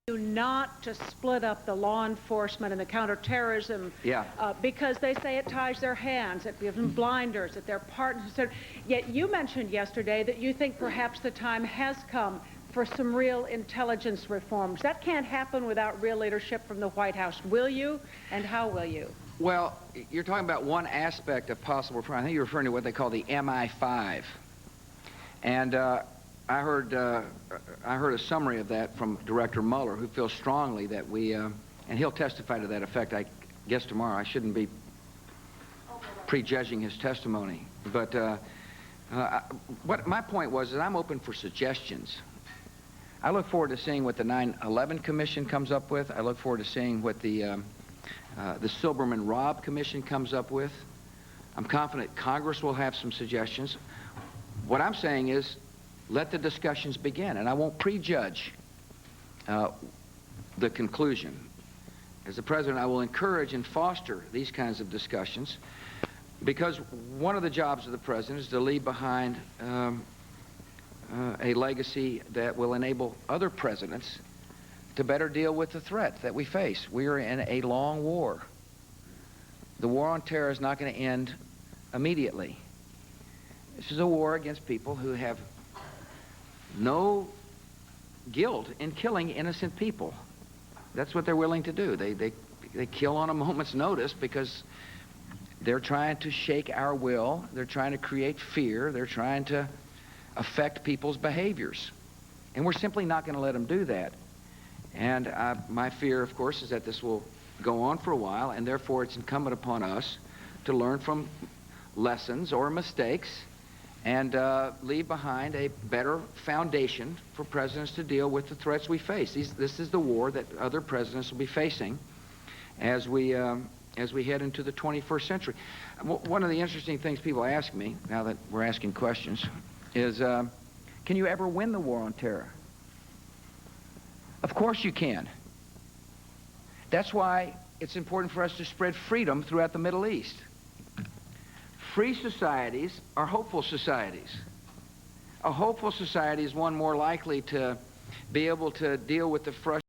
you not to split up the law enforcement and the counterterrorism, because they say it ties their hands, it gives them blinders, that they're partners. Yet you mentioned yesterday that you think perhaps the time has come for some real intelligence reforms. That can't happen without real leadership from the White House. Will you, and how will you? Well, you're talking about one aspect of possible reform. I think you're referring to what they call the MI5. And I heard a summary of that from Director Mueller, who feels strongly that we, and he'll testify to that effect, I guess, tomorrow. I shouldn't be prejudging his testimony. But what my point was is I'm open for suggestions. I look forward to seeing what the 9/11 Commission comes up with. I look forward to seeing what the Silberman-Robb Commission comes up with. I'm confident Congress will have some suggestions. What I'm saying is, let the discussions begin, and I won't prejudge the conclusion. As the President, I will encourage and foster these kinds of discussions, because one of the jobs of the President is to leave behind a legacy that will enable other presidents to better deal with the threat that we face. We are in a long war. The war on terror is not going to end immediately. This is a war against people who have no guilt in killing innocent people. That's what they're willing to do. They kill on a moment's notice because they're trying to shake our will. They're trying to create fear. They're trying to affect people's behaviors. And we're simply not going to let them do that. And my fear, of course, is that this will go on for a while, and therefore it's incumbent upon us to learn from lessons or mistakes and leave behind a better foundation for presidents to deal with the threats we face. This is the war that other presidents will be facing as we head into the 21st century. One of the interesting things people ask me, now that we're asking questions, is can you ever win the war on terror? Of course you can. That's why it's important for us to spread freedom throughout the Middle East. Free societies are hopeful societies. A hopeful society is one more likely to be able to deal with the frustration